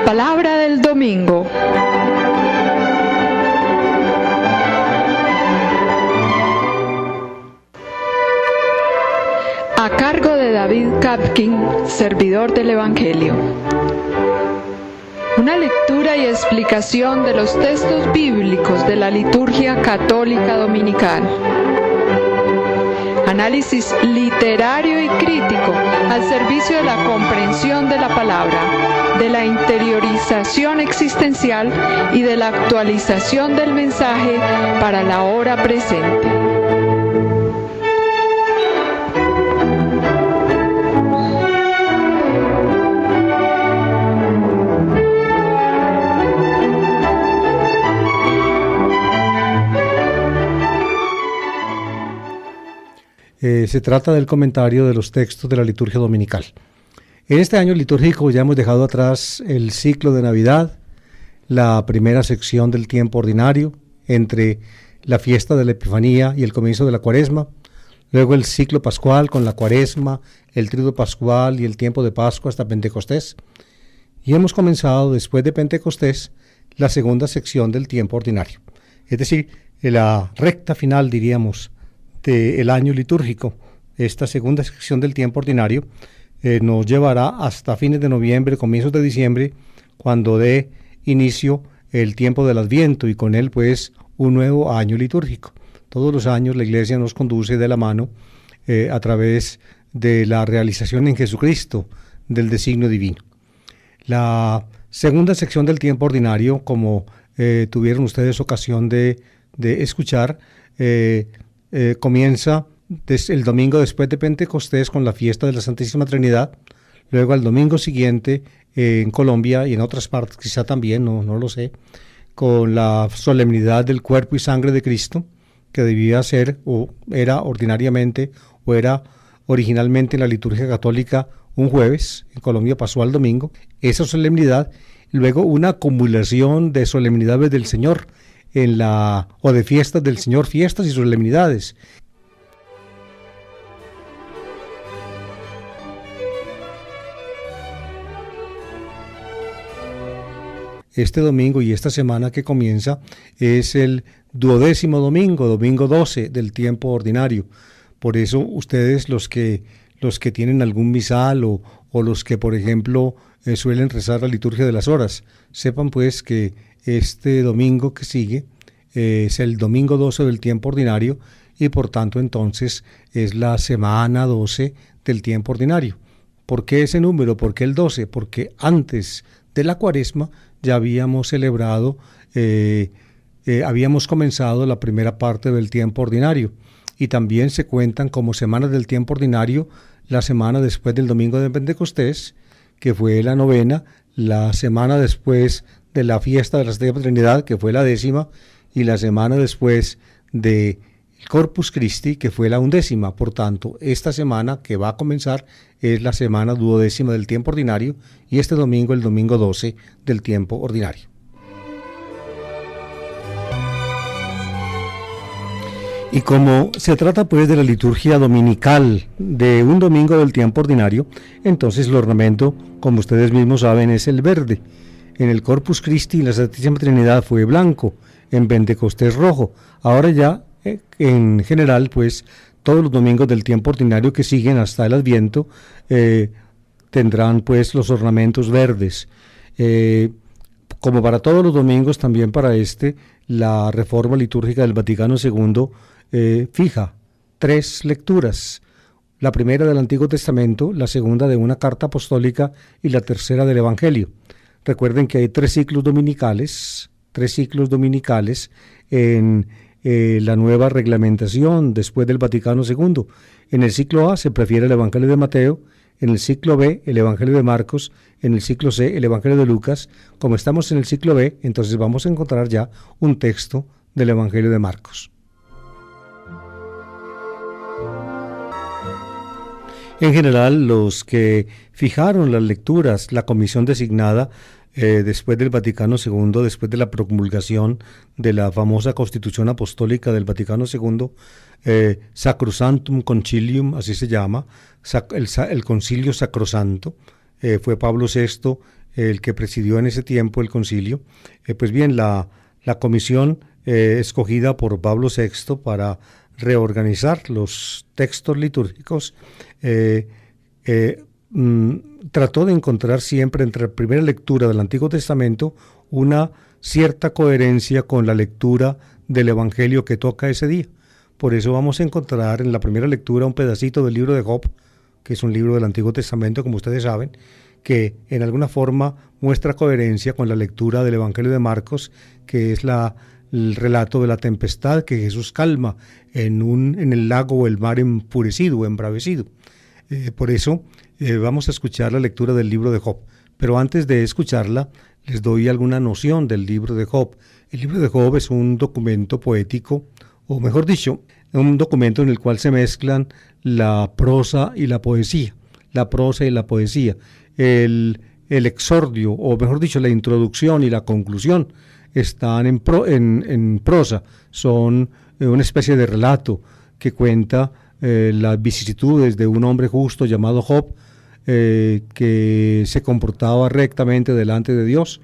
La palabra del domingo. A cargo de David Kapkin, servidor del Evangelio. Una lectura y explicación de los textos bíblicos de la liturgia católica dominical. Análisis literario y crítico al servicio de la comprensión de la palabra, de la interiorización existencial y de la actualización del mensaje para la hora presente. Se trata del comentario de los textos de la liturgia dominical. En este año litúrgico ya hemos dejado atrás el ciclo de Navidad, la primera sección del tiempo ordinario, entre la fiesta de la Epifanía y el comienzo de la Cuaresma, luego el ciclo pascual con la Cuaresma, el Tríodo pascual y el tiempo de Pascua hasta Pentecostés, y hemos comenzado después de Pentecostés la segunda sección del tiempo ordinario, es decir, la recta final, diríamos, del año litúrgico. Esta segunda sección del tiempo ordinario nos llevará hasta fines de noviembre, comienzos de diciembre, cuando dé inicio el tiempo del Adviento y con él pues un nuevo año litúrgico. Todos los años la Iglesia nos conduce de la mano a través de la realización en Jesucristo del designio divino. La segunda sección del tiempo ordinario, como tuvieron ustedes ocasión de escuchar, comienza el domingo después de Pentecostés con la fiesta de la Santísima Trinidad, luego al domingo siguiente en Colombia y en otras partes quizá también, no lo sé, con la solemnidad del cuerpo y sangre de Cristo, que debía ser o era ordinariamente o era originalmente en la liturgia católica un jueves, en Colombia pasó al domingo, esa solemnidad, luego una acumulación de solemnidades del Señor, o de fiestas del Señor, fiestas y solemnidades. Este domingo y esta semana que comienza es el 12º domingo, domingo 12 del tiempo ordinario. Por eso ustedes los que tienen algún misal o los que por ejemplo suelen rezar la liturgia de las horas, sepan pues que este domingo que sigue es el domingo 12 del tiempo ordinario y por tanto entonces es la semana 12 del tiempo ordinario. ¿Por qué ese número? ¿Por qué el 12? Porque antes de la Cuaresma ya habíamos celebrado, habíamos comenzado la primera parte del tiempo ordinario y también se cuentan como semanas del tiempo ordinario la semana después del domingo de Pentecostés, que fue la novena, la semana después de la fiesta de la Santísima Trinidad, que fue la 10ª, y la semana después de Corpus Christi, que fue la 11ª. Por tanto, esta semana que va a comenzar es la semana 12ª del tiempo ordinario y este domingo el domingo 12 del tiempo ordinario. Y como se trata pues de la liturgia dominical de un domingo del tiempo ordinario, entonces el ornamento, como ustedes mismos saben, es el verde. En el Corpus Christi la Santísima Trinidad fue blanco, en Pentecostés rojo. Ahora ya, en general, pues todos los domingos del tiempo ordinario que siguen hasta el Adviento tendrán pues los ornamentos verdes. Como para todos los domingos, también para la Reforma Litúrgica del Vaticano II fija 3 lecturas. La primera del Antiguo Testamento, la segunda de una carta apostólica y la tercera del Evangelio. Recuerden que hay 3 ciclos dominicales en la nueva reglamentación después del Vaticano II. En el ciclo A se prefiere el Evangelio de Mateo, en el ciclo B el Evangelio de Marcos, en el ciclo C el Evangelio de Lucas. Como estamos en el ciclo B, entonces vamos a encontrar ya un texto del Evangelio de Marcos. En general, los que fijaron las lecturas, la comisión designada después del Vaticano II, después de la promulgación de la famosa Constitución Apostólica del Vaticano II, Sacrosanctum Concilium, así se llama, el Concilio Sacrosanto, fue Pablo VI el que presidió en ese tiempo el concilio. Pues bien, la comisión escogida por Pablo VI para reorganizar los textos litúrgicos trató de encontrar siempre entre la primera lectura del Antiguo Testamento una cierta coherencia con la lectura del Evangelio que toca ese día. Por eso vamos a encontrar en la primera lectura un pedacito del libro de Job, que es un libro del Antiguo Testamento, como ustedes saben, que en alguna forma muestra coherencia con la lectura del Evangelio de Marcos, que es el relato de la tempestad que Jesús calma en el lago o el mar enfurecido o embravecido. Por eso vamos a escuchar la lectura del libro de Job. Pero antes de escucharla, les doy alguna noción del libro de Job. El libro de Job es un documento poético, o mejor dicho, un documento en el cual se mezclan la prosa y la poesía. La prosa y la poesía. El exordio, o mejor dicho, la introducción y la conclusión están en prosa. Son una especie de relato que cuenta las vicisitudes de un hombre justo llamado Job, que se comportaba rectamente delante de Dios,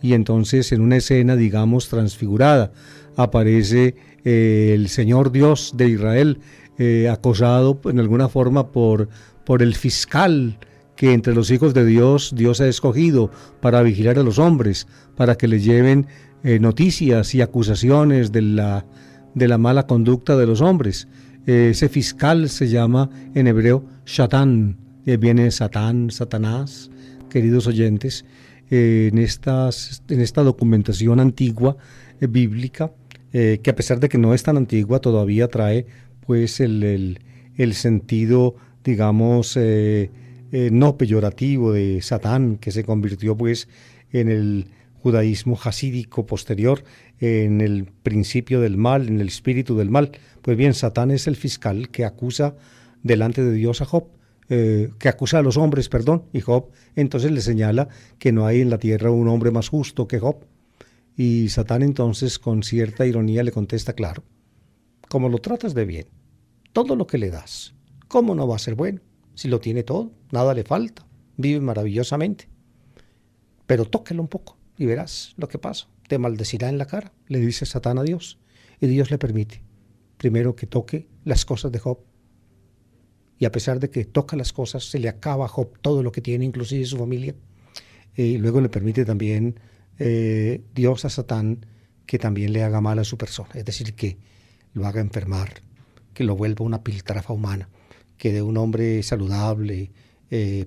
y entonces en una escena, digamos, transfigurada, aparece el Señor Dios de Israel, acosado en alguna forma por el fiscal que entre los hijos de Dios ha escogido para vigilar a los hombres, para que le lleven noticias y acusaciones de la mala conducta de los hombres. Ese fiscal se llama en hebreo Shatán, viene Satán, Satanás, queridos oyentes. En esta documentación antigua bíblica, que a pesar de que no es tan antigua, todavía trae pues el sentido, digamos, no peyorativo de Satán, que se convirtió pues en el judaísmo hasídico posterior, en el principio del mal, en el espíritu del mal. Pues bien, Satán es el fiscal que acusa delante de Dios a Job, que acusa a los hombres, y Job entonces le señala que no hay en la tierra un hombre más justo que Job. Y Satán entonces con cierta ironía le contesta, claro, como lo tratas de bien, todo lo que le das, ¿cómo no va a ser bueno? Si lo tiene todo, nada le falta, vive maravillosamente. Pero tóquelo un poco y verás lo que pasa. Te maldecirá en la cara, le dice Satán a Dios. Y Dios le permite, primero, que toque las cosas de Job. Y a pesar de que toca las cosas, se le acaba a Job todo lo que tiene, inclusive su familia. Y luego le permite también Dios a Satán que también le haga mal a su persona. Es decir, que lo haga enfermar, que lo vuelva una piltrafa humana, que de un hombre saludable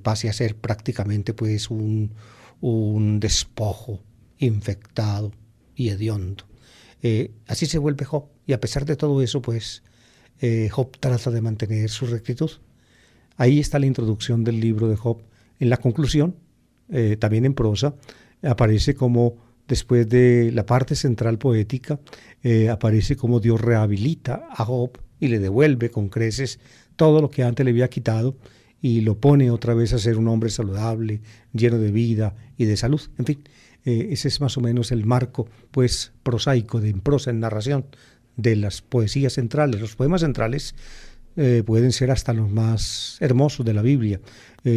pase a ser prácticamente pues un despojo infectado y hediondo. Así se vuelve Job, y a pesar de todo eso, pues Job trata de mantener su rectitud. Ahí está la introducción del libro de Job. En la conclusión, también en prosa, aparece como, después de la parte central poética, aparece como Dios rehabilita a Job y le devuelve con creces todo lo que antes le había quitado, y lo pone otra vez a ser un hombre saludable, lleno de vida y de salud. En fin, ese es más o menos el marco pues prosaico, en prosa, en narración, de las poesías centrales. Los poemas centrales pueden ser hasta los más hermosos de la Biblia.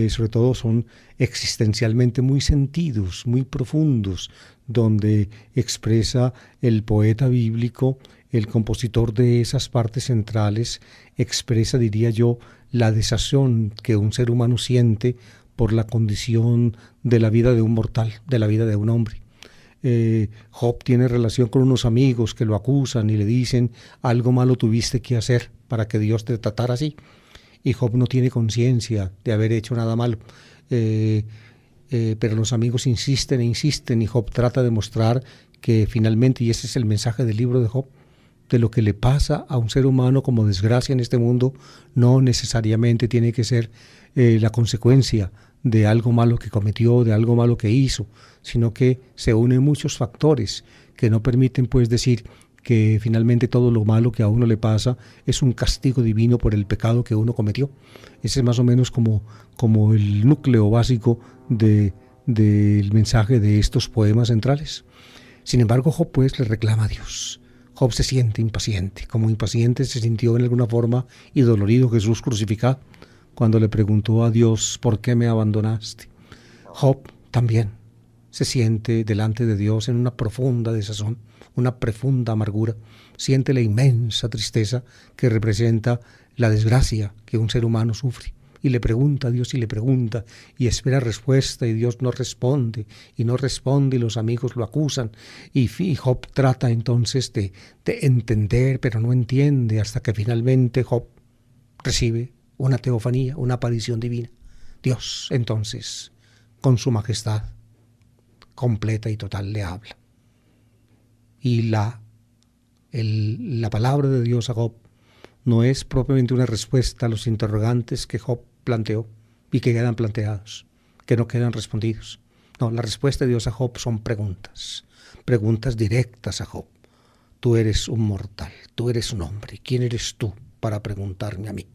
Sobre todo son existencialmente muy sentidos, muy profundos, donde expresa el poeta bíblico, el compositor de esas partes centrales, expresa, diría yo, la desazón que un ser humano siente por la condición de la vida de un mortal, de la vida de un hombre. Job tiene relación con unos amigos que lo acusan y le dicen: algo malo tuviste que hacer para que Dios te tratara así. Y Job no tiene conciencia de haber hecho nada malo. Pero los amigos insisten e insisten, y Job trata de mostrar que finalmente, y ese es el mensaje del libro de Job, de lo que le pasa a un ser humano como desgracia en este mundo, no necesariamente tiene que ser la consecuencia de algo malo que cometió, de algo malo que hizo, sino que se unen muchos factores que no permiten pues decir que finalmente todo lo malo que a uno le pasa es un castigo divino por el pecado que uno cometió. Ese es más o menos como el núcleo básico del mensaje de estos poemas centrales. Sin embargo, Job pues le reclama a Dios. Job se siente impaciente, como impaciente se sintió en alguna forma y dolorido Jesús crucificado, cuando le preguntó a Dios: ¿por qué me abandonaste? Job también se siente delante de Dios en una profunda desazón, una profunda amargura, siente la inmensa tristeza que representa la desgracia que un ser humano sufre. Y le pregunta a Dios y le pregunta y espera respuesta y Dios no responde y los amigos lo acusan y Job trata entonces de entender, pero no entiende, hasta que finalmente Job recibe una teofanía, una aparición divina. Dios entonces, con su majestad completa y total, le habla. Y la palabra de Dios a Job no es propiamente una respuesta a los interrogantes que Job planteó y que quedan planteados, que no quedan respondidos. No, la respuesta de Dios a Job son preguntas directas a Job. Tú eres un mortal, tú eres un hombre. ¿Quién eres tú para preguntarme a mí?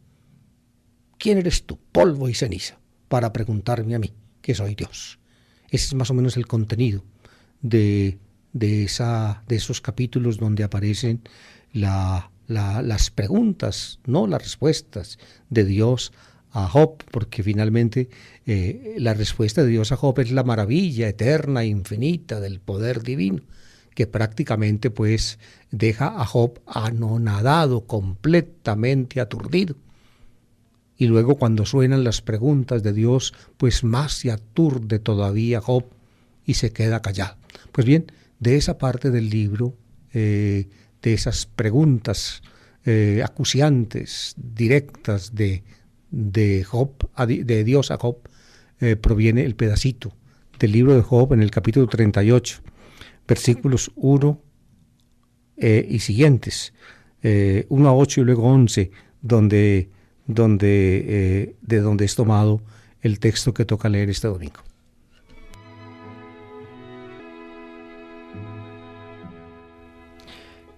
¿Quién eres tú, polvo y ceniza, para preguntarme a mí, que soy Dios? Ese es más o menos el contenido de esos capítulos donde aparecen las preguntas, no las respuestas de Dios a Job, porque finalmente la respuesta de Dios a Job es la maravilla eterna e infinita del poder divino, que prácticamente pues deja a Job anonadado, completamente aturdido. Y luego cuando suenan las preguntas de Dios, pues más se aturde todavía Job y se queda callado. Pues bien, de esa parte del libro, de esas preguntas acuciantes, directas de Job, de Dios a Job, proviene el pedacito del libro de Job en el capítulo 38, versículos 1 y siguientes, 1 a 8 y luego 11, de donde es tomado el texto que toca leer este domingo.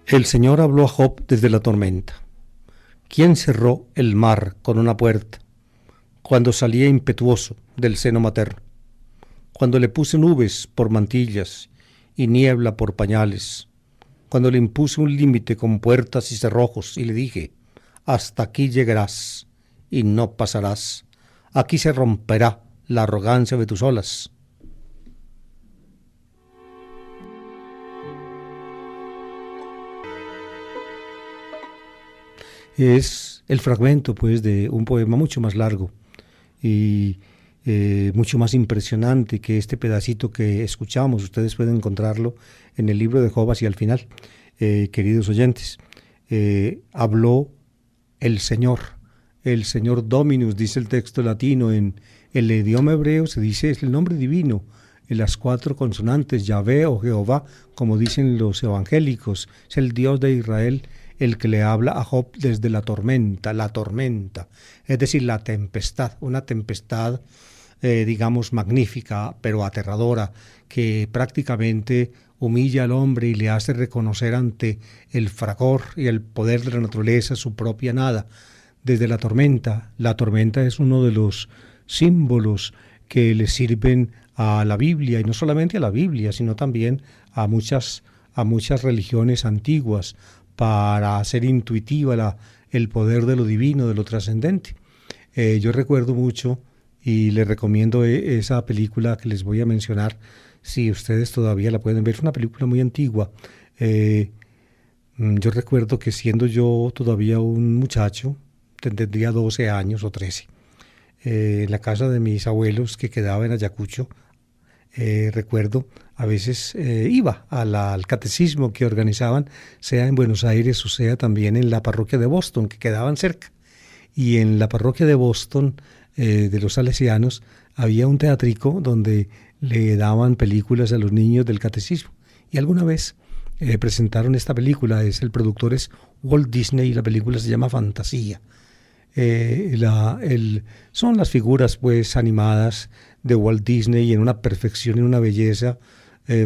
El Señor habló a Job desde la tormenta. ¿Quién cerró el mar con una puerta cuando salía impetuoso del seno materno? Cuando le puse nubes por mantillas y niebla por pañales, cuando le impuse un límite con puertas y cerrojos y le dije, hasta aquí llegarás y no pasarás, aquí se romperá la arrogancia de tus olas. Es el fragmento pues de un poema mucho más largo y mucho más impresionante que este pedacito que escuchamos. Ustedes pueden encontrarlo en el libro de Job hacia el final, queridos oyentes. Habló el Señor Dominus, dice el texto latino. En el idioma hebreo se dice, es el nombre divino, en las 4 consonantes, Yahvé o Jehová, como dicen los evangélicos. Es el Dios de Israel el que le habla a Job desde la tormenta, es decir, la tempestad, una tempestad, digamos, magnífica, pero aterradora, que prácticamente humilla al hombre y le hace reconocer ante el fragor y el poder de la naturaleza su propia nada. Desde la tormenta es uno de los símbolos que le sirven a la Biblia, y no solamente a la Biblia, sino también a muchas religiones antiguas, para hacer intuitiva el poder de lo divino, de lo trascendente. Yo recuerdo mucho y les recomiendo esa película que les voy a mencionar, si ustedes todavía la pueden ver. Es una película muy antigua. Yo recuerdo que siendo yo todavía un muchacho, tendría 12 años o 13, en la casa de mis abuelos que quedaba en Ayacucho, recuerdo, a veces iba al catecismo que organizaban, sea en Buenos Aires o sea también en la parroquia de Boston, que quedaban cerca. Y en la parroquia de Boston, de los salesianos, había un teatrico donde le daban películas a los niños del catecismo. Y alguna vez presentaron esta película. El productor es Walt Disney y la película se llama Fantasía. Son las figuras pues animadas de Walt Disney en una perfección y una belleza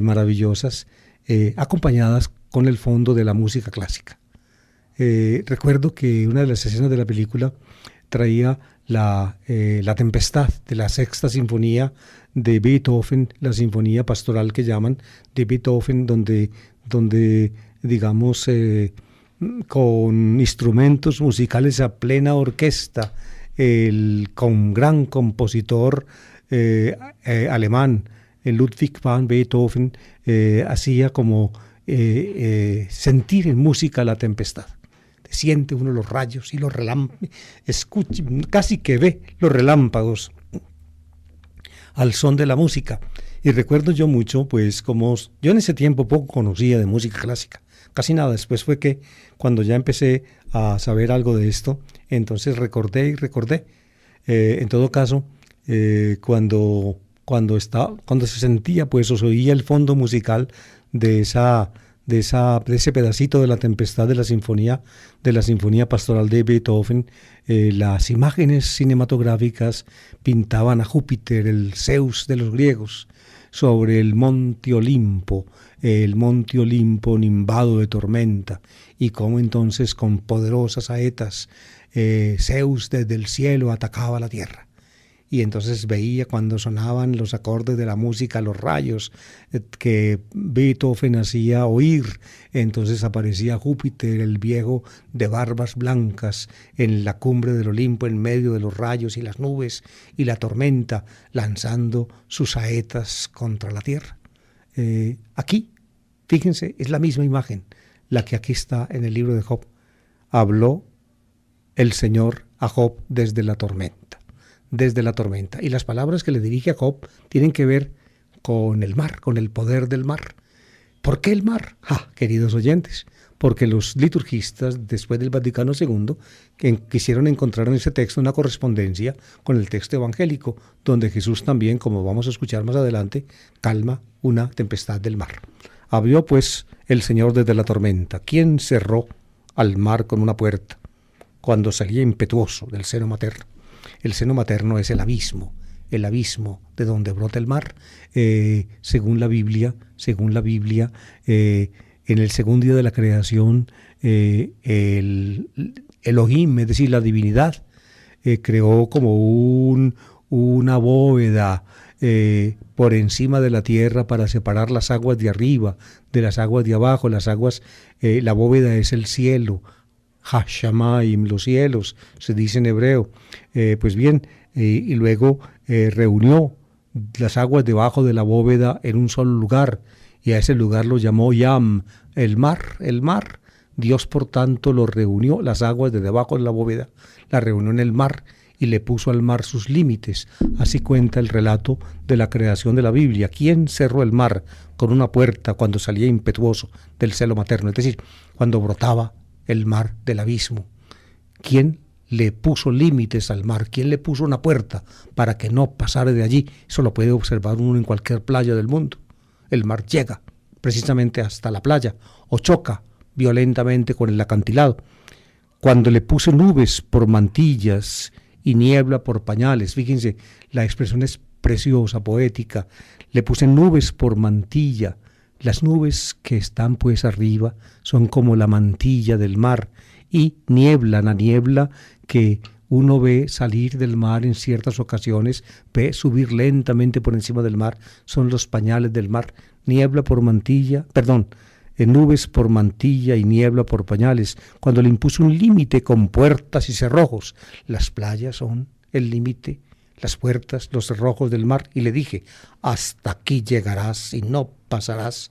maravillosas, acompañadas con el fondo de la música clásica. Recuerdo que una de las escenas de la película traía la tempestad de la sexta sinfonía de Beethoven, la sinfonía pastoral que llaman de Beethoven, donde digamos con instrumentos musicales a plena orquesta, con gran compositor alemán, Ludwig van Beethoven hacía como sentir en música la tempestad. Siente uno los rayos y los relámpagos, escucha, casi que ve los relámpagos al son de la música. Y recuerdo yo mucho, pues como yo en ese tiempo poco conocía de música clásica, casi nada. Después fue que cuando ya empecé a saber algo de esto, entonces recordé. En todo caso, cuando se sentía, pues, o se oía el fondo musical de ese pedacito de la tempestad de la sinfonía pastoral de Beethoven, las imágenes cinematográficas pintaban a Júpiter, el Zeus de los griegos, sobre el monte Olimpo nimbado de tormenta, y cómo entonces con poderosas saetas Zeus desde el cielo atacaba la tierra. Y entonces veía cuando sonaban los acordes de la música, los rayos que Beethoven hacía oír. Entonces aparecía Júpiter, el viejo de barbas blancas, en la cumbre del Olimpo, en medio de los rayos y las nubes y la tormenta, lanzando sus saetas contra la tierra. Aquí, fíjense, es la misma imagen, la que aquí está en el libro de Job. Habló el Señor a Job desde la tormenta. Y las palabras que le dirige a Job tienen que ver con el mar, con el poder del mar. ¿Por qué el mar? Queridos oyentes, porque los liturgistas, después del Vaticano II, quisieron encontrar en ese texto una correspondencia con el texto evangélico, donde Jesús también, como vamos a escuchar más adelante, calma una tempestad del mar. Abrió pues el Señor desde la tormenta. ¿Quién cerró al mar con una puerta cuando salía impetuoso del seno materno? El seno materno es el abismo de donde brota el mar. Según la Biblia, en el segundo día de la creación, el Elohim, es decir, la divinidad, creó como una bóveda por encima de la tierra para separar las aguas de arriba de las aguas de abajo. La bóveda es el cielo. Hashamayim, los cielos, se dice en hebreo. Pues bien, y luego reunió las aguas debajo de la bóveda en un solo lugar, y a ese lugar lo llamó Yam, el mar. Dios, por tanto, lo reunió, las aguas de debajo de la bóveda, la reunió en el mar y le puso al mar sus límites. Así cuenta el relato de la creación de la Biblia. ¿Quién cerró el mar con una puerta cuando salía impetuoso del seno materno? Es decir, cuando brotaba el mar del abismo. ¿Quién le puso límites al mar? ¿Quién le puso una puerta para que no pasara de allí? Eso lo puede observar uno en cualquier playa del mundo. El mar llega precisamente hasta la playa o choca violentamente con el acantilado. Cuando le puse nubes por mantillas y niebla por pañales, fíjense, la expresión es preciosa, poética. Le puse nubes por mantilla. Las nubes que están pues arriba son como la mantilla del mar, y niebla, la niebla que uno ve salir del mar en ciertas ocasiones, ve subir lentamente por encima del mar, son los pañales del mar. Nubes por mantilla y niebla por pañales, cuando le impuso un límite con puertas y cerrojos. Las playas son el límite, las puertas, los cerrojos del mar, y le dije: hasta aquí llegarás y no pasarás.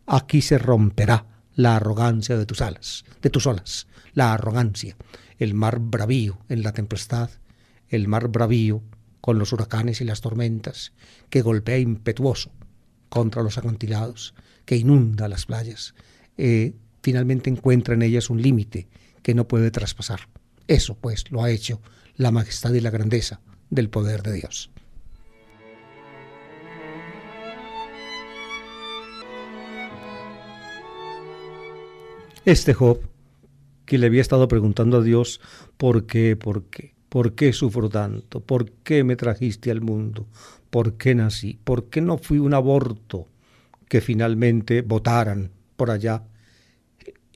Aquí se romperá la arrogancia de tus olas, la arrogancia. El mar bravío en la tempestad, el mar bravío con los huracanes y las tormentas, que golpea impetuoso contra los acantilados, que inunda las playas, finalmente encuentra en ellas un límite que no puede traspasar. Eso pues lo ha hecho la majestad y la grandeza del poder de Dios. Este Job, que le había estado preguntando a Dios, ¿por qué sufro tanto? ¿Por qué me trajiste al mundo? ¿Por qué nací? ¿Por qué no fui un aborto que finalmente botaran por allá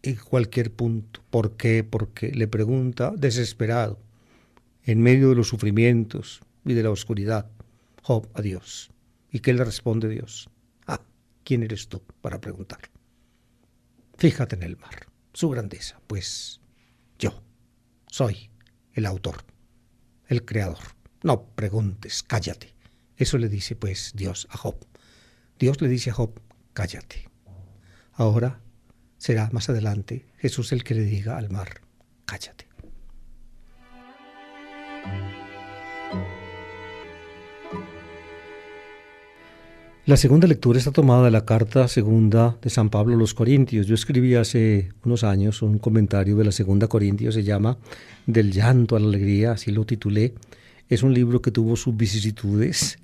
en cualquier punto? ¿Por qué? Le pregunta desesperado, en medio de los sufrimientos y de la oscuridad, Job a Dios. ¿Y qué le responde Dios? ¿Quién eres tú para preguntar? Fíjate en el mar, su grandeza, pues yo soy el autor, el creador. No preguntes, cállate. Eso le dice pues Dios a Job. Dios le dice a Job, cállate. Ahora será más adelante Jesús el que le diga al mar, cállate. La segunda lectura está tomada de la carta segunda de San Pablo a los Corintios. Yo escribí hace unos años un comentario de la segunda Corintios, se llama Del llanto a la alegría, así lo titulé. Es un libro que tuvo sus vicisitudes.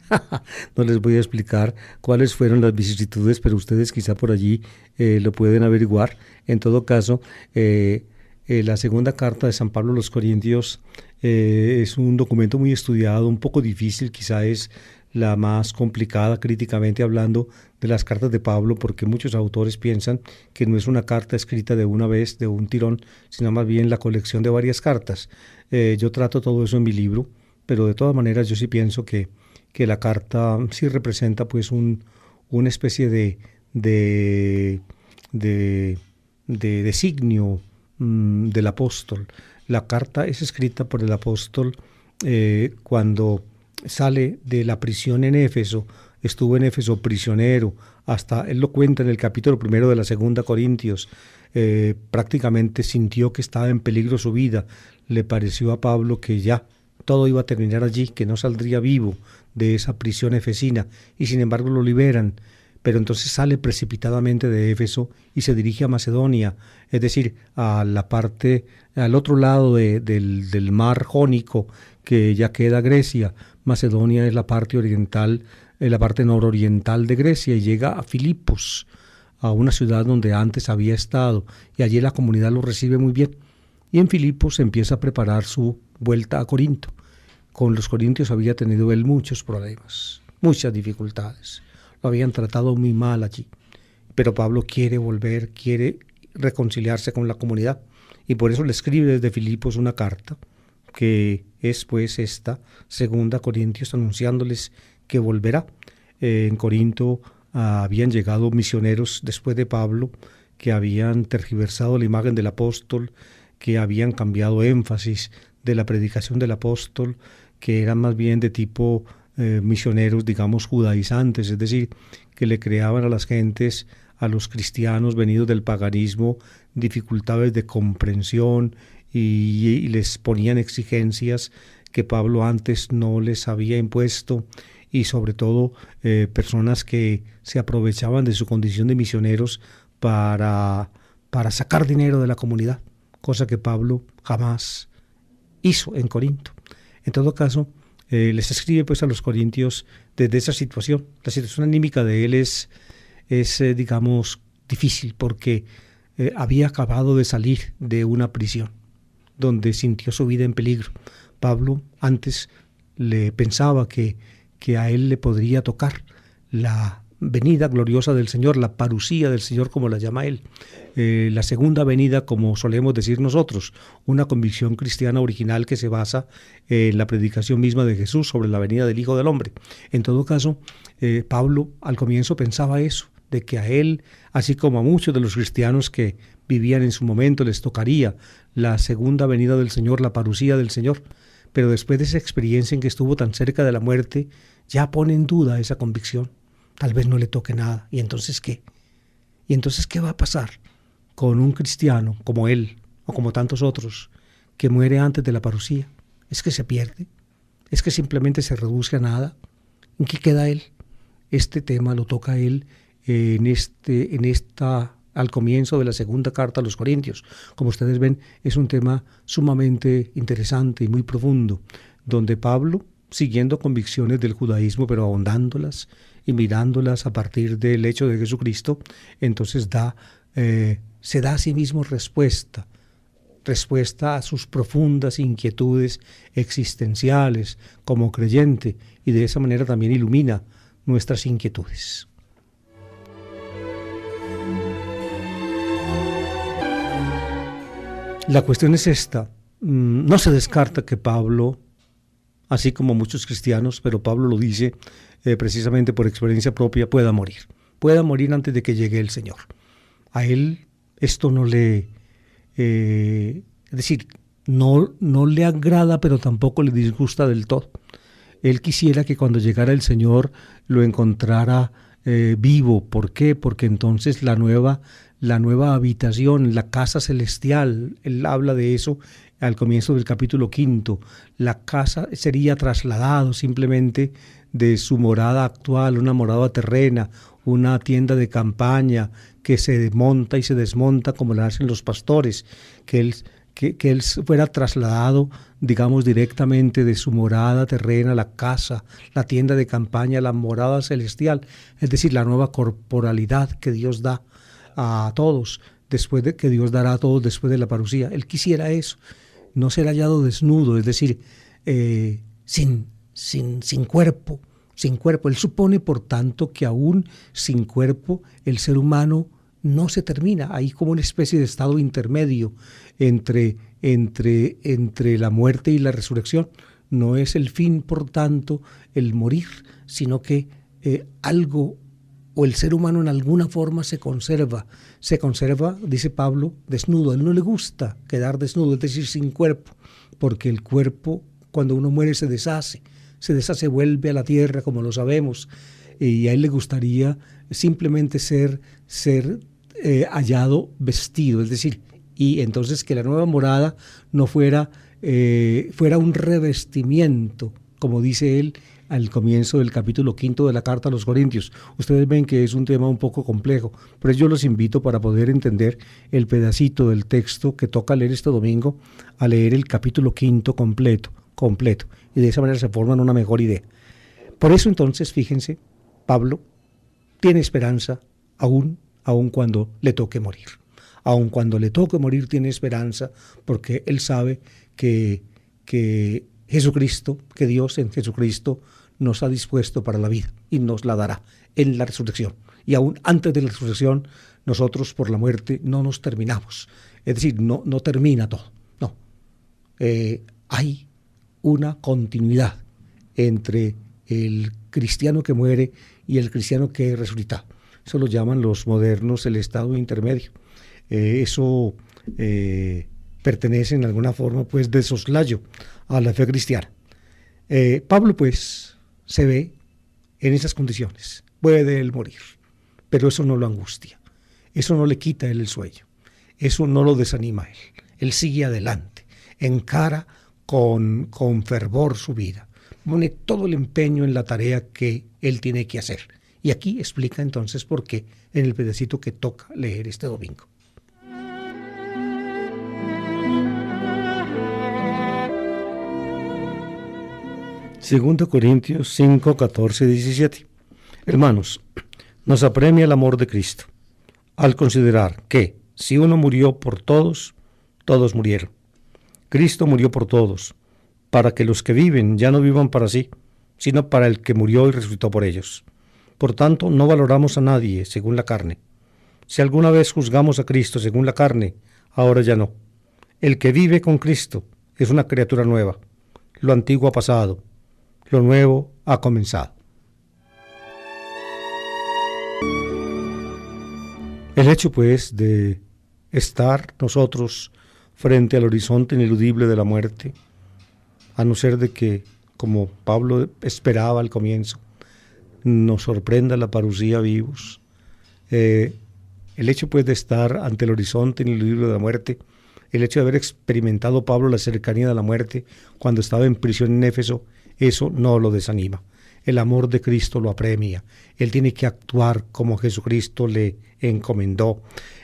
No les voy a explicar cuáles fueron las vicisitudes, pero ustedes quizá por allí lo pueden averiguar. En todo caso, la segunda carta de San Pablo a los Corintios es un documento muy estudiado, un poco difícil, quizá es la más complicada críticamente hablando de las cartas de Pablo, porque muchos autores piensan que no es una carta escrita de una vez, de un tirón, sino más bien la colección de varias cartas. Yo trato todo eso en mi libro, pero de todas maneras yo sí pienso que la carta sí representa pues una especie de designio del apóstol. La carta es escrita por el apóstol cuando sale de la prisión en Éfeso, estuvo en Éfeso prisionero, hasta, él lo cuenta en el capítulo 1 de la segunda Corintios, prácticamente sintió que estaba en peligro su vida, le pareció a Pablo que ya todo iba a terminar allí, que no saldría vivo de esa prisión efesina, y sin embargo lo liberan, pero entonces sale precipitadamente de Éfeso y se dirige a Macedonia, es decir, a la parte, al otro lado del mar Jónico, que ya queda Grecia. Macedonia es la parte oriental, la parte nororiental de Grecia, y llega a Filipos, a una ciudad donde antes había estado, y allí la comunidad lo recibe muy bien. Y en Filipos empieza a preparar su vuelta a Corinto. Con los corintios había tenido él muchos problemas, muchas dificultades. Lo habían tratado muy mal allí. Pero Pablo quiere volver, quiere reconciliarse con la comunidad, y por eso le escribe desde Filipos una carta, que es pues esta segunda Corintios, anunciándoles que volverá. En Corinto habían llegado misioneros después de Pablo, que habían tergiversado la imagen del apóstol, que habían cambiado énfasis de la predicación del apóstol, que eran más bien de tipo misioneros, digamos, judaizantes, es decir, que le creaban a las gentes, a los cristianos venidos del paganismo, dificultades de comprensión, y les ponían exigencias que Pablo antes no les había impuesto, y sobre todo personas que se aprovechaban de su condición de misioneros para sacar dinero de la comunidad, cosa que Pablo jamás hizo en Corinto. En todo caso, les escribe pues a los corintios desde esa situación. La situación anímica de él es digamos, difícil, porque había acabado de salir de una prisión donde sintió su vida en peligro. Pablo antes le pensaba que a él le podría tocar la venida gloriosa del Señor, la parusía del Señor, como la llama él, la segunda venida, como solemos decir nosotros, una convicción cristiana original que se basa en la predicación misma de Jesús sobre la venida del Hijo del Hombre. En todo caso, Pablo al comienzo pensaba eso, de que a él, así como a muchos de los cristianos que vivían en su momento, les tocaría la segunda venida del Señor, la parusía del Señor. Pero después de esa experiencia en que estuvo tan cerca de la muerte, ya pone en duda esa convicción. Tal vez no le toque nada. ¿Y entonces qué? ¿Y entonces qué va a pasar con un cristiano como él, o como tantos otros, que muere antes de la parusía? ¿Es que se pierde? ¿Es que simplemente se reduce a nada? ¿En qué queda él? Este tema lo toca él al comienzo de la segunda carta a los Corintios. Como ustedes ven, es un tema sumamente interesante y muy profundo, donde Pablo, siguiendo convicciones del judaísmo, pero ahondándolas y mirándolas a partir del hecho de Jesucristo, entonces se da a sí mismo respuesta a sus profundas inquietudes existenciales como creyente, y de esa manera también ilumina nuestras inquietudes. La cuestión es esta: no se descarta que Pablo, así como muchos cristianos, pero Pablo lo dice precisamente por experiencia propia, pueda morir antes de que llegue el Señor. A él esto no le, es decir, no le agrada, pero tampoco le disgusta del todo. Él quisiera que cuando llegara el Señor lo encontrara vivo. ¿Por qué? Porque entonces la nueva habitación, la casa celestial, él habla de eso al comienzo del capítulo 5, la casa sería trasladado simplemente de su morada actual, una morada terrena, una tienda de campaña que se monta y se desmonta como la hacen los pastores, que él fuera trasladado, digamos, directamente de su morada terrena, la casa, la tienda de campaña, la morada celestial, es decir, la nueva corporalidad que Dios da a todos, que Dios dará a todos después de la parucía. Él quisiera eso, no ser hallado desnudo, es decir, sin cuerpo. Él supone, por tanto, que aún sin cuerpo el ser humano no se termina. Hay como una especie de estado intermedio entre la muerte y la resurrección. No es el fin, por tanto, el morir, sino que algo o el ser humano en alguna forma se conserva, dice Pablo, desnudo. A él no le gusta quedar desnudo, es decir, sin cuerpo, porque el cuerpo, cuando uno muere, se deshace, vuelve a la tierra, como lo sabemos, y a él le gustaría simplemente ser hallado vestido, es decir, y entonces que la nueva morada no fuera un revestimiento, como dice él al comienzo del capítulo 5 de la carta a los Corintios. Ustedes ven que es un tema un poco complejo, pero yo los invito, para poder entender el pedacito del texto que toca leer este domingo, a leer el capítulo 5 completo, y de esa manera se forman una mejor idea. Por eso entonces, fíjense, Pablo tiene esperanza aún cuando le toque morir. Aun cuando le toque morir tiene esperanza, porque él sabe que Jesucristo, que Dios en Jesucristo nos ha dispuesto para la vida y nos la dará en la resurrección. Y aún antes de la resurrección, nosotros por la muerte no nos terminamos. Es decir, no termina todo. No. Hay una continuidad entre el cristiano que muere y el cristiano que resucita. Eso lo llaman los modernos el estado intermedio. Eso pertenece en alguna forma, pues, de soslayo a la fe cristiana. Pablo, pues, se ve en esas condiciones. Puede él morir, pero eso no lo angustia, eso no le quita a él el sueño, eso no lo desanima a él. Él sigue adelante, encara con fervor su vida, pone todo el empeño en la tarea que él tiene que hacer. Y aquí explica entonces por qué en el pedacito que toca leer este domingo. Segundo Corintios 5, 14 y 17. Hermanos, nos apremia el amor de Cristo, al considerar que, si uno murió por todos, todos murieron. Cristo murió por todos, para que los que viven ya no vivan para sí, sino para el que murió y resucitó por ellos. Por tanto, no valoramos a nadie según la carne. Si alguna vez juzgamos a Cristo según la carne, ahora ya no. El que vive con Cristo es una criatura nueva. Lo antiguo ha pasado, lo nuevo ha comenzado. El hecho, pues, de estar nosotros frente al horizonte ineludible de la muerte, a no ser de que, como Pablo esperaba al comienzo, nos sorprenda la parucía vivos, el hecho, pues, de estar ante el horizonte ineludible de la muerte, el hecho de haber experimentado Pablo la cercanía de la muerte cuando estaba en prisión en Éfeso, eso no lo desanima. El amor de Cristo lo apremia. Él tiene que actuar como Jesucristo le encomendó.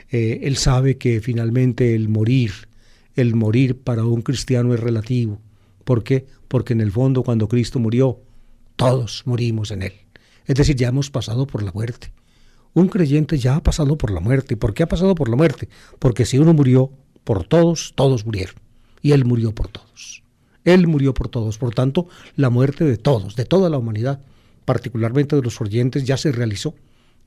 Él sabe que finalmente el morir para un cristiano es relativo. ¿Por qué? Porque en el fondo, cuando Cristo murió, todos morimos en él. Es decir, ya hemos pasado por la muerte. Un creyente ya ha pasado por la muerte. ¿Por qué ha pasado por la muerte? Porque si uno murió por todos, todos murieron. Y él murió por todos. Él murió por todos. Por tanto, la muerte de todos, de toda la humanidad, particularmente de los creyentes, ya se realizó.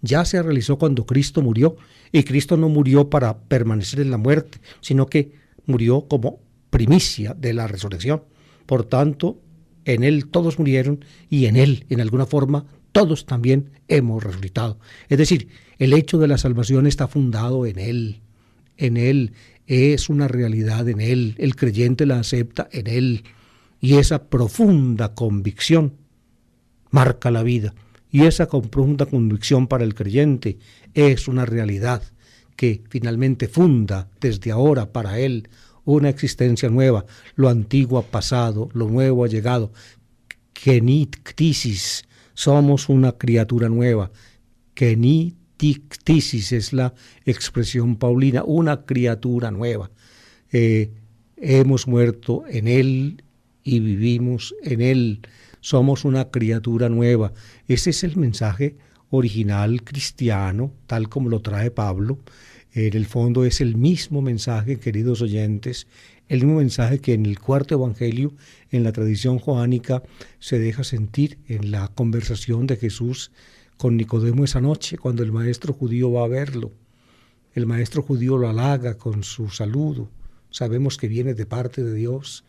Ya se realizó cuando Cristo murió. Y Cristo no murió para permanecer en la muerte, sino que murió como primicia de la resurrección. Por tanto, en él todos murieron y en él, en alguna forma, todos también hemos resucitado. Es decir, el hecho de la salvación está fundado en él. En él es una realidad, en él. El creyente la acepta en él. Y esa profunda convicción marca la vida Y esa profunda convicción para el creyente es una realidad que finalmente funda desde ahora para él una existencia nueva. Lo antiguo ha pasado, lo nuevo ha llegado. Keniktisis, somos una criatura nueva. Keniktisis es la expresión paulina, una criatura nueva. Hemos muerto en Él y vivimos en Él. Somos una criatura nueva. Ese es el mensaje original cristiano, tal como lo trae Pablo. En el fondo es el mismo mensaje, queridos oyentes, el mismo mensaje que en el cuarto evangelio, en la tradición joánica, se deja sentir en la conversación de Jesús con Nicodemo esa noche, cuando el maestro judío va a verlo. El maestro judío lo halaga con su saludo. Sabemos que viene de parte de Dios.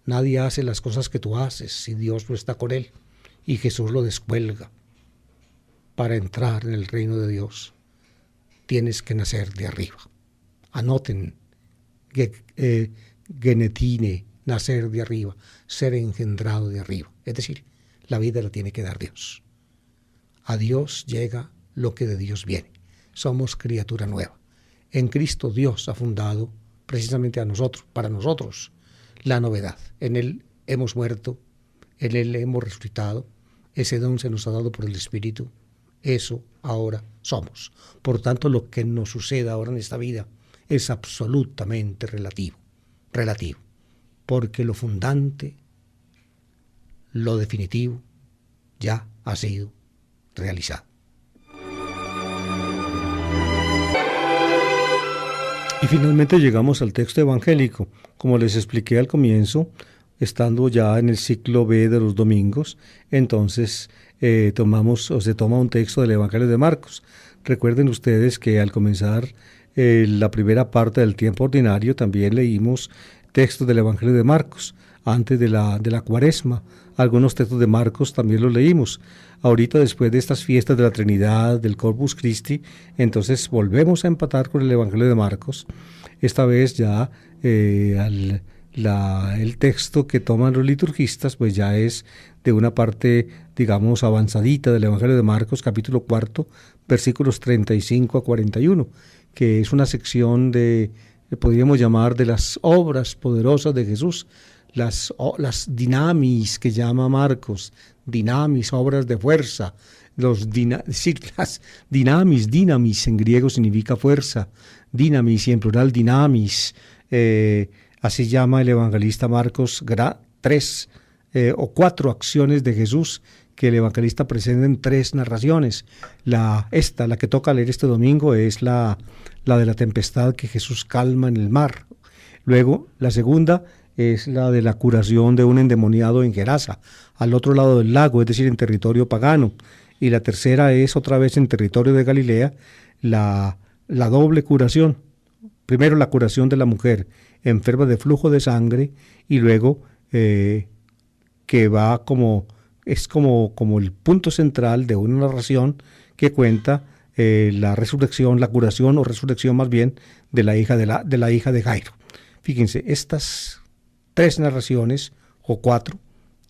Nadie hace las cosas que tú haces si Dios no está con él. Y Jesús lo descuelga. Para entrar en el reino de Dios, tienes que nacer de arriba. Anoten, genetine, nacer de arriba, ser engendrado de arriba. Es decir, la vida la tiene que dar Dios. A Dios llega lo que de Dios viene. Somos criatura nueva. En Cristo Dios ha fundado precisamente a nosotros, para nosotros, la novedad. En Él hemos muerto, en Él hemos resucitado, ese don se nos ha dado por el Espíritu, eso ahora somos. Por tanto, lo que nos suceda ahora en esta vida es absolutamente relativo, porque lo fundante, lo definitivo, ya ha sido realizado. Y finalmente llegamos al texto evangélico. Como les expliqué al comienzo, estando ya en el ciclo B de los domingos, entonces se toma un texto del Evangelio de Marcos. Recuerden ustedes que al comenzar la primera parte del tiempo ordinario también leímos textos del Evangelio de Marcos. Antes de la Cuaresma, algunos textos de Marcos también los leímos. Ahorita, después de estas fiestas de la Trinidad, del Corpus Christi, entonces volvemos a empatar con el Evangelio de Marcos. Esta vez ya el texto que toman los liturgistas, pues ya es de una parte, digamos, avanzadita del Evangelio de Marcos, capítulo 4, versículos 35 a 41, que es una sección podríamos llamar, de las obras poderosas de Jesús, las dinamis que llama Marcos, dinamis, obras de fuerza. Las dinamis en griego significa fuerza, dinamis y en plural dinamis, así llama el evangelista Marcos 3 o 4 acciones de Jesús que el evangelista presenta en 3 narraciones. La que toca leer este domingo es la de la tempestad que Jesús calma en el mar. Luego, la segunda es la de la curación de un endemoniado en Gerasa, al otro lado del lago, es decir, en territorio pagano. Y la tercera es otra vez en territorio de Galilea, la doble curación. Primero la curación de la mujer enferma de flujo de sangre y luego que va es como el punto central de una narración que cuenta la resurrección, la curación o resurrección más bien de la hija de Jairo. Fíjense, estas 3 narraciones o 4,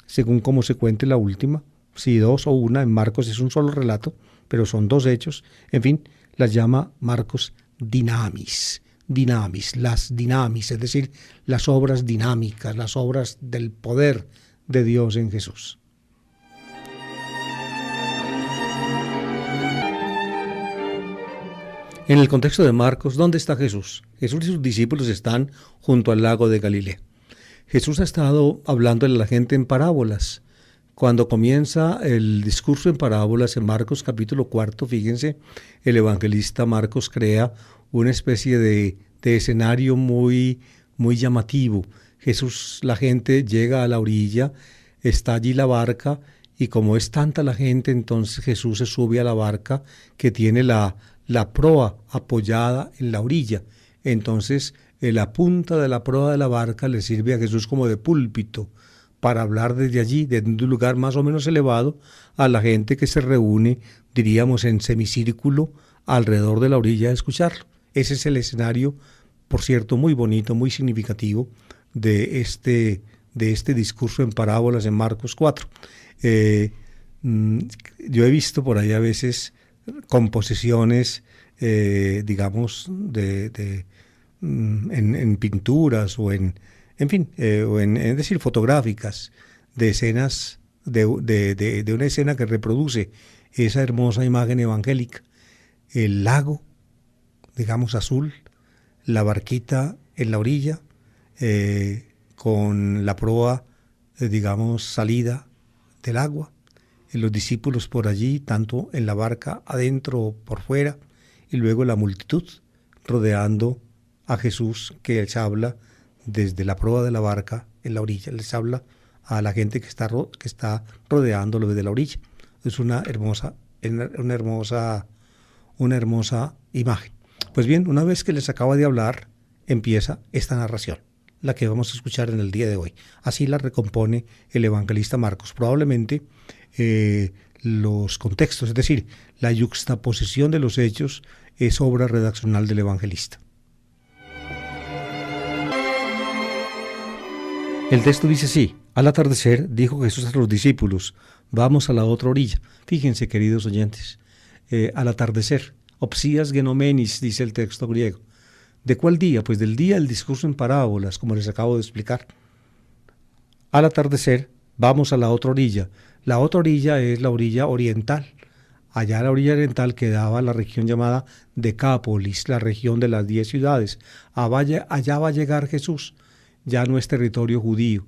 según cómo se cuente la última, si 2 o 1, en Marcos es un solo relato, pero son 2 hechos, en fin, las llama Marcos dinamis, las dinamis, es decir, las obras dinámicas, las obras del poder de Dios en Jesús. En el contexto de Marcos, ¿dónde está Jesús? Jesús y sus discípulos están junto al lago de Galilea. Jesús ha estado hablando a la gente en parábolas. Cuando comienza el discurso en parábolas en Marcos capítulo 4, fíjense, el evangelista Marcos crea una especie de escenario muy, muy llamativo. Jesús, la gente llega a la orilla, está allí la barca, y como es tanta la gente, entonces Jesús se sube a la barca que tiene la proa apoyada en la orilla. Entonces, la punta de la proa de la barca le sirve a Jesús como de púlpito para hablar desde allí, desde un lugar más o menos elevado, a la gente que se reúne, diríamos, en semicírculo alrededor de la orilla a escucharlo. Ese es el escenario, por cierto, muy bonito, muy significativo de este discurso en parábolas en Marcos 4. Yo he visto por ahí a veces composiciones, digamos, en pinturas o en fin, es decir, fotográficas de escenas, de una escena que reproduce esa hermosa imagen evangélica. El lago, digamos, azul, la barquita en la orilla, con la proa, digamos, salida del agua, los discípulos por allí, tanto en la barca adentro o por fuera, y luego la multitud rodeando a Jesús, que les habla desde la proa de la barca en la orilla, les habla a la gente que está rodeándolo desde la orilla. Es una hermosa imagen. Pues bien, una vez que les acaba de hablar, empieza esta narración, la que vamos a escuchar en el día de hoy. Así la recompone el evangelista Marcos. Probablemente los contextos, es decir, la yuxtaposición de los hechos, es obra redaccional del evangelista. El texto dice así: al atardecer dijo Jesús a los discípulos, vamos a la otra orilla. Fíjense, queridos oyentes, al atardecer, opsias genomenis, dice el texto griego. ¿De cuál día? Pues del día del discurso en parábolas, como les acabo de explicar. Al atardecer, vamos a la otra orilla. La otra orilla es la orilla oriental. Allá la orilla oriental quedaba la región llamada Decápolis, la región de las 10 ciudades. Allá va a llegar Jesús. Ya no es territorio judío.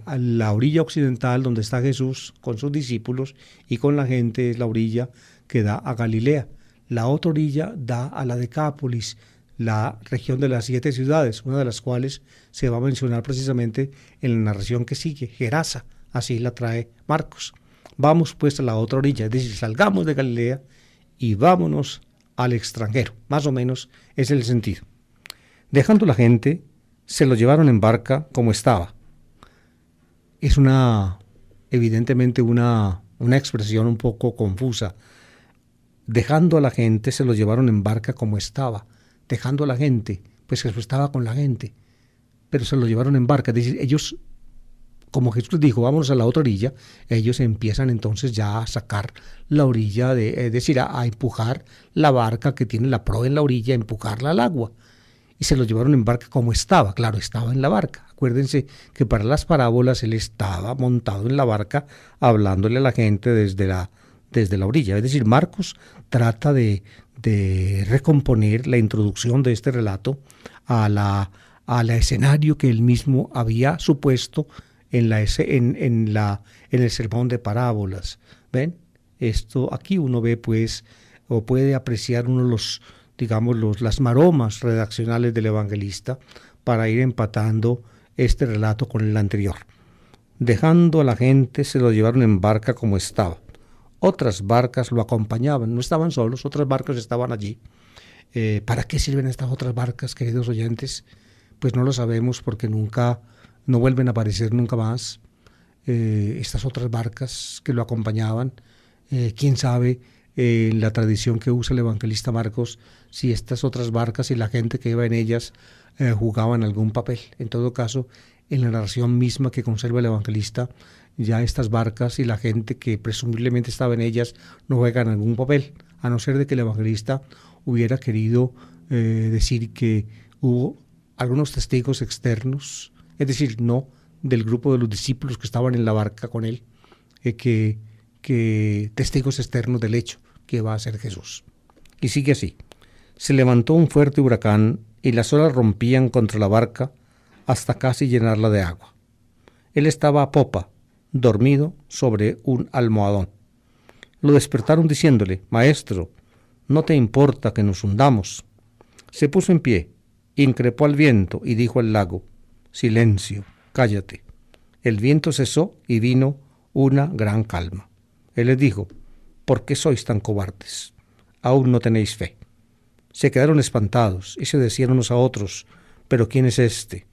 A la orilla occidental, donde está Jesús con sus discípulos y con la gente, es la orilla que da a Galilea. La otra orilla da a la Decápolis, la región de las 7 ciudades, una de las cuales se va a mencionar precisamente en la narración que sigue, Gerasa, así la trae Marcos. Vamos pues a la otra orilla, es decir, salgamos de Galilea y vámonos al extranjero, más o menos es el sentido. Dejando la gente, se lo llevaron en barca como estaba. Es evidentemente una expresión un poco confusa. Dejando a la gente, se lo llevaron en barca como estaba. Dejando a la gente, pues Jesús estaba con la gente, pero se lo llevaron en barca. Es decir, ellos, como Jesús dijo, vámonos a la otra orilla, ellos empiezan entonces ya a sacar la orilla, es decir, a empujar la barca que tiene la proa en la orilla, a empujarla al agua. Y se lo llevaron en barca como estaba. Claro, estaba en la barca. Acuérdense que para las parábolas él estaba montado en la barca hablándole a la gente desde la orilla. Es decir, Marcos trata de recomponer la introducción de este relato al escenario que él mismo había supuesto en el sermón de parábolas. ¿Ven? Esto aquí uno ve, pues, o puede apreciar uno las maromas redaccionales del evangelista para ir empatando este relato con el anterior. Dejando a la gente, se lo llevaron en barca como estaba. Otras barcas lo acompañaban, no estaban solos, otras barcas estaban allí. ¿Para qué sirven estas otras barcas, queridos oyentes? Pues no lo sabemos, porque no vuelven a aparecer nunca más. Estas otras barcas que lo acompañaban, quién sabe, en la tradición que usa el evangelista Marcos, si estas otras barcas y la gente que iba en ellas jugaban algún papel. En todo caso, en la narración misma que conserva el evangelista, ya estas barcas y la gente que presumiblemente estaba en ellas no juegan algún papel, a no ser de que el evangelista hubiera querido decir que hubo algunos testigos externos, es decir, no del grupo de los discípulos que estaban en la barca con él, que testigos externos del hecho que va a ser Jesús. Y sigue así: se levantó un fuerte huracán y las olas rompían contra la barca hasta casi llenarla de agua. Él estaba a popa, dormido sobre un almohadón. Lo despertaron diciéndole: Maestro, ¿no te importa que nos hundamos? Se puso en pie, increpó al viento y dijo al lago: Silencio, cállate. El viento cesó y vino una gran calma. Él les dijo: ¿por qué sois tan cobardes? Aún no tenéis fe. Se quedaron espantados y se decían unos a otros: ¿pero quién es este?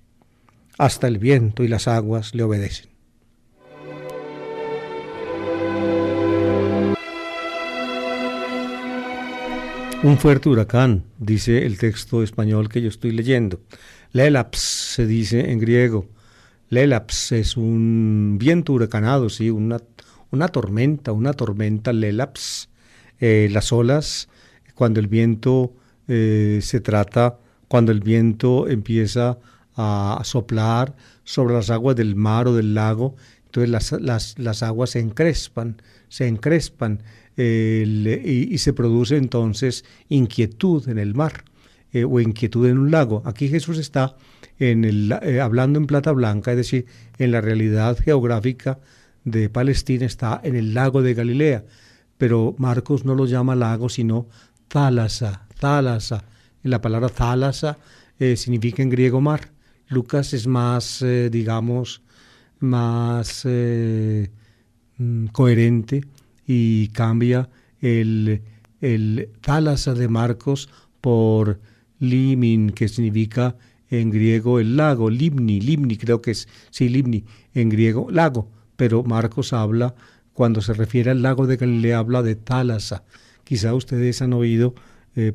Hasta el viento y las aguas le obedecen. Un fuerte huracán, dice el texto español que yo estoy leyendo. Lelaps se dice en griego. Lelaps es un viento huracanado, sí, un una tormenta lelaps. Las olas, cuando el viento cuando el viento empieza a soplar sobre las aguas del mar o del lago, entonces las aguas se encrespan y se produce entonces inquietud en el mar o inquietud en un lago. Aquí Jesús está hablando en plata blanca, es decir, en la realidad geográfica de Palestina, está en el lago de Galilea, pero Marcos no lo llama lago, sino Thálasa. La palabra Thálasa significa en griego mar. Lucas es más, más coherente y cambia el Thálasa de Marcos por Limin, que significa en griego el lago, Limni creo que es, sí, Limni, en griego lago, pero Marcos habla, cuando se refiere al lago de Galilea, habla de Thálasa. Quizá ustedes han oído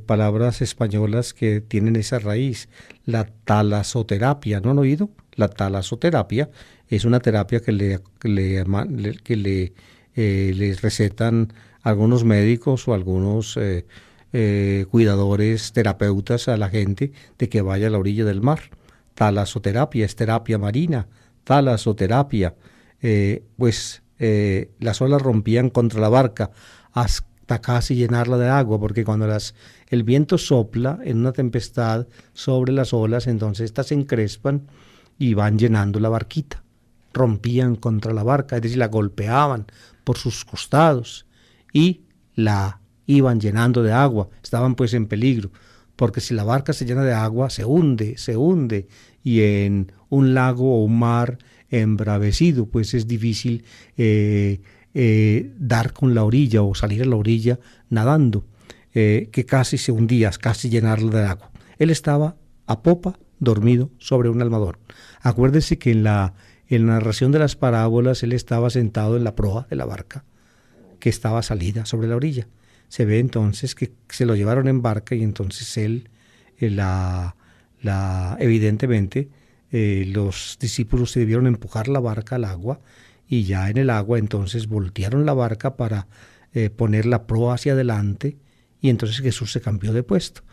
palabras españolas que tienen esa raíz, la talasoterapia, ¿no han oído? La talasoterapia es una terapia que les recetan algunos médicos o algunos cuidadores, terapeutas a la gente de que vaya a la orilla del mar. Talasoterapia es terapia marina, talasoterapia. Las olas rompían contra la barca hasta casi llenarla de agua, porque cuando el viento sopla en una tempestad sobre las olas, entonces estas se encrespan y van llenando la barquita. Rompían contra la barca, es decir, la golpeaban por sus costados y la iban llenando de agua. Estaban pues en peligro, porque si la barca se llena de agua, se hunde, y en un lago o un mar embravecido, pues es difícil dar con la orilla o salir a la orilla nadando, que casi se hundía, casi llenarlo de agua. Él estaba a popa, dormido sobre un almadón. Acuérdese que en la narración de las parábolas él estaba sentado en la proa de la barca, que estaba salida sobre la orilla. Se ve entonces que se lo llevaron en barca y entonces él, evidentemente, los discípulos se debieron empujar la barca al agua, y ya en el agua entonces voltearon la barca para poner la proa hacia adelante, y entonces Jesús se cambió de puesto.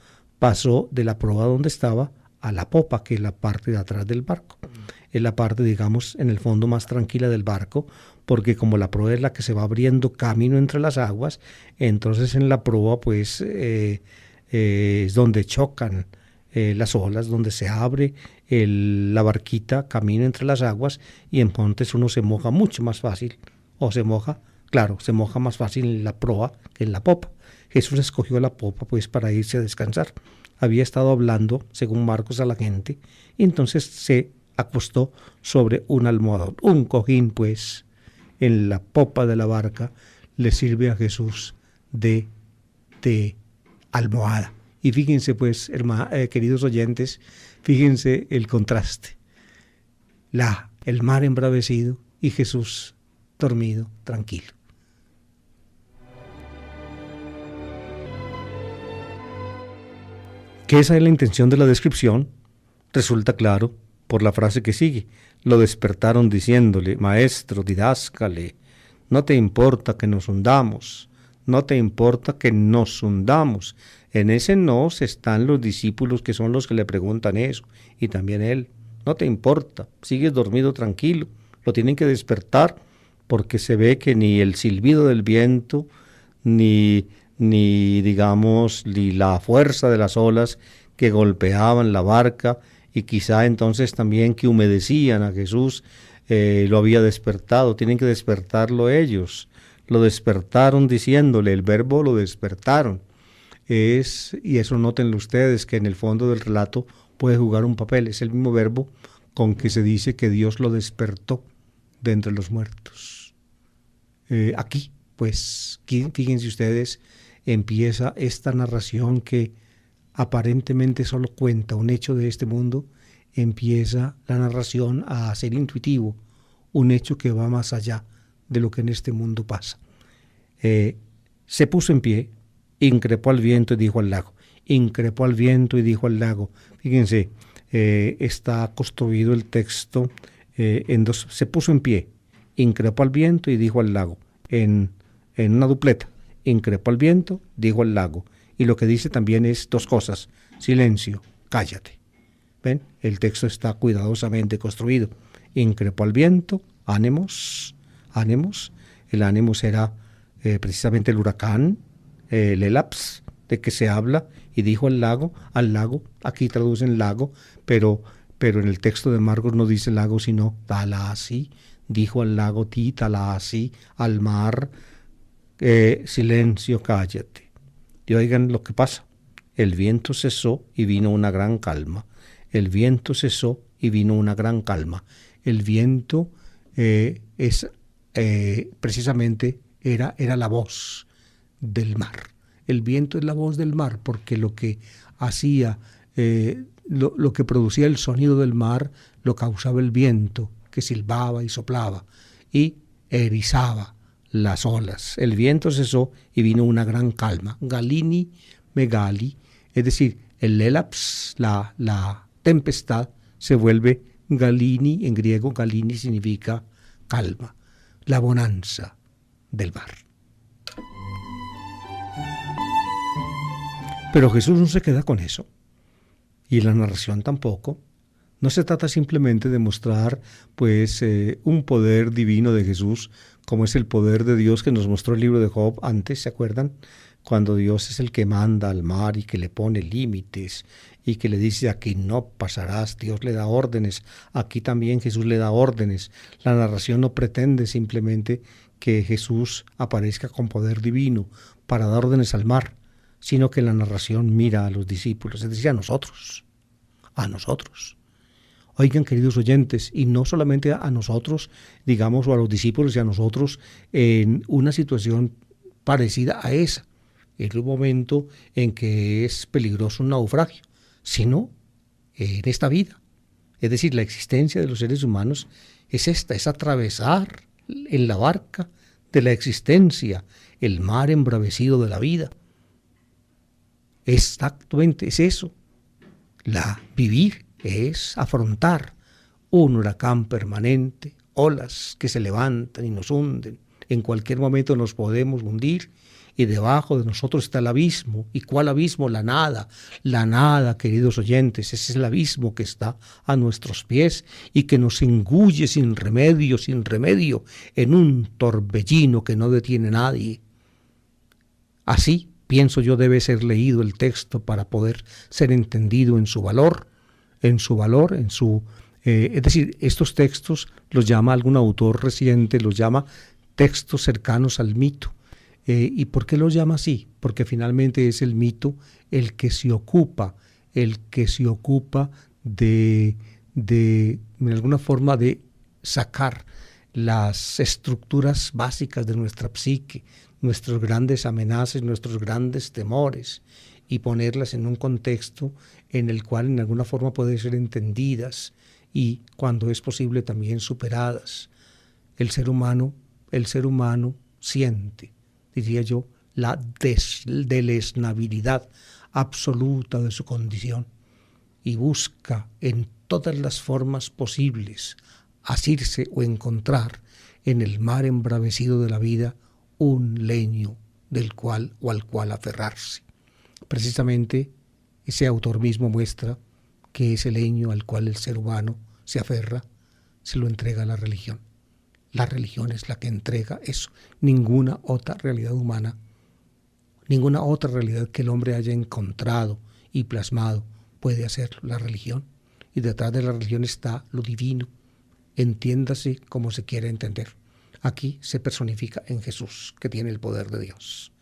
Pasó de la proa donde estaba a la popa, que es la parte de atrás del barco. Es la parte, digamos, en el fondo más tranquila del barco, porque como la proa es la que se va abriendo camino entre las aguas, entonces en la proa pues es donde chocan las olas, donde se abre la barquita camino entre las aguas, y entonces uno se moja mucho más fácil, se moja más fácil en la proa que en la popa. Jesús escogió la popa pues para irse a descansar. Había estado hablando, según Marcos, a la gente, y entonces se acostó sobre un almohadón, un cojín pues en la popa de la barca le sirve a Jesús de almohada. Y fíjense pues, queridos oyentes, fíjense el contraste. El mar embravecido y Jesús dormido, tranquilo. Que esa es la intención de la descripción, resulta claro por la frase que sigue. Lo despertaron diciéndole: Maestro, didáscale, no te importa que nos hundamos, no te importa que nos hundamos. En ese nos están los discípulos, que son los que le preguntan eso, y también él. No te importa, sigues dormido tranquilo. Lo tienen que despertar, porque se ve que ni el silbido del viento, ni la fuerza de las olas que golpeaban la barca, y quizá entonces también que humedecían a Jesús, lo había despertado. Tienen que despertarlo ellos. Lo despertaron diciéndole, el verbo lo despertaron. Y eso nótenlo ustedes, que en el fondo del relato puede jugar un papel. Es el mismo verbo con que se dice que Dios lo despertó de entre los muertos. Aquí, pues, fíjense ustedes, empieza esta narración que aparentemente solo cuenta un hecho de este mundo. Empieza la narración a ser intuitivo, un hecho que va más allá de lo que en este mundo pasa. Se puso en pie, increpó al viento y dijo al lago. Increpó al viento y dijo al lago. Fíjense, está construido el texto en dos. Se puso en pie, increpó al viento y dijo al lago. en una dupleta. Increpó al viento, dijo al lago. Y lo que dice también es dos cosas: silencio, cállate. ¿Ven? El texto está cuidadosamente construido. Increpó al viento, ánemos. El ánemos era precisamente el huracán, el elaps, de que se habla, y dijo al lago, aquí traducen lago, pero en el texto de Marcos no dice lago, sino Talasí. Dijo al lago Talasí, al mar, silencio, cállate. Y oigan lo que pasa. El viento cesó y vino una gran calma. El viento cesó y vino una gran calma. El viento precisamente era la voz del mar. El viento es la voz del mar, porque lo que hacía, lo que producía el sonido del mar, lo causaba el viento, que silbaba y soplaba y erizaba las olas. El viento cesó y vino una gran calma. Galini megali, es decir, el elaps, la tempestad, se vuelve galini. En griego, galini significa calma, la bonanza del mar. Pero Jesús no se queda con eso, y la narración tampoco. No se trata simplemente de mostrar un poder divino de Jesús, como es el poder de Dios que nos mostró el libro de Job antes, ¿se acuerdan? Cuando Dios es el que manda al mar y que le pone límites y que le dice: aquí no pasarás. Dios le da órdenes. Aquí también Jesús le da órdenes. La narración no pretende simplemente que Jesús aparezca con poder divino para dar órdenes al mar, sino que la narración mira a los discípulos, es decir, a nosotros. Oigan, queridos oyentes, y no solamente a nosotros, digamos, o a los discípulos y a nosotros, en una situación parecida a esa, en un momento en que es peligroso un naufragio, sino en esta vida. Es decir, la existencia de los seres humanos es esta, es atravesar en la barca de la existencia el mar embravecido de la vida. Exactamente es eso. Vivir es afrontar un huracán permanente, olas que se levantan y nos hunden. En cualquier momento nos podemos hundir y debajo de nosotros está el abismo. ¿Y cuál abismo? La nada. La nada, queridos oyentes, ese es el abismo que está a nuestros pies y que nos engulle sin remedio, en un torbellino que no detiene nadie. Así, pienso yo, debe ser leído el texto para poder ser entendido en su valor, es decir, estos textos los llama algún autor reciente, los llama textos cercanos al mito. ¿Y por qué los llama así? Porque finalmente es el mito el que se ocupa de alguna forma de sacar las estructuras básicas de nuestra psique, nuestras grandes amenazas, nuestros grandes temores, y ponerlas en un contexto en el cual en alguna forma pueden ser entendidas y, cuando es posible, también superadas. El ser humano siente, diría yo, la deleznabilidad absoluta de su condición y busca en todas las formas posibles asirse o encontrar en el mar embravecido de la vida un leño del cual o al cual aferrarse. Precisamente ese autor mismo muestra que ese leño al cual el ser humano se aferra se lo entrega a la religión. La religión es la que entrega eso. Ninguna otra realidad humana, ninguna otra realidad que el hombre haya encontrado y plasmado puede hacerlo. La religión. Y detrás de la religión está lo divino. Entiéndase como se quiera entender. Aquí se personifica en Jesús, que tiene el poder de Dios.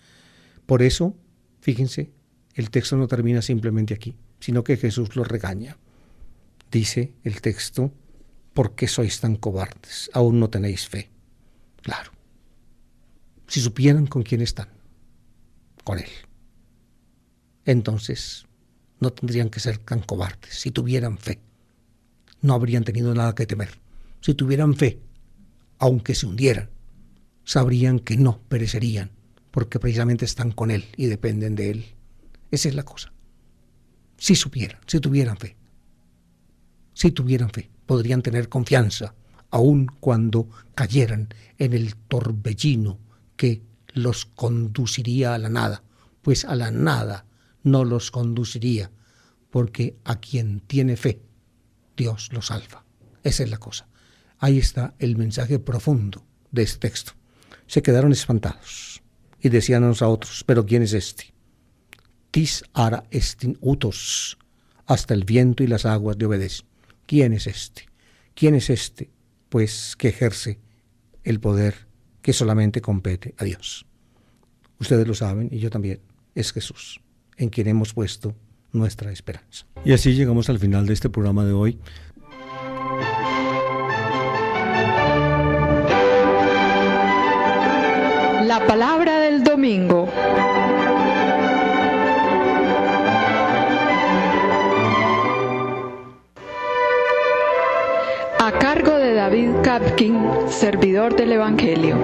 Por eso, fíjense, el texto no termina simplemente aquí, sino que Jesús los regaña. Dice el texto: ¿por qué sois tan cobardes? Aún no tenéis fe. Claro, si supieran con quién están, con Él, entonces no tendrían que ser tan cobardes. Si tuvieran fe, no habrían tenido nada que temer. Si tuvieran fe, aunque se hundieran, sabrían que no perecerían, porque precisamente están con Él y dependen de Él. Esa es la cosa. Si tuvieran fe, podrían tener confianza, aun cuando cayeran en el torbellino que los conduciría a la nada. Pues a la nada no los conduciría, porque a quien tiene fe, Dios lo salva. Esa es la cosa. Ahí está el mensaje profundo de este texto. Se quedaron espantados y decían unos a otros, ¿pero quién es este? Tis ara estin utos, hasta el viento y las aguas le obedecen. ¿Quién es este? ¿Quién es este? Pues que ejerce el poder que solamente compete a Dios. Ustedes lo saben y yo también. Es Jesús, en quien hemos puesto nuestra esperanza. Y así llegamos al final de este programa de hoy. La palabra del domingo. A cargo de David Kapkin, servidor del Evangelio.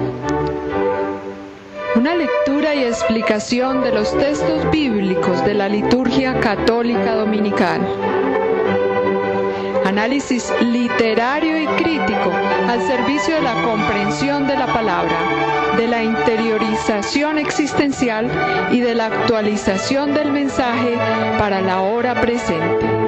Una lectura y explicación de los textos bíblicos de la liturgia católica dominical. Análisis literario y crítico al servicio de la comprensión de la palabra, de la interiorización existencial y de la actualización del mensaje para la hora presente.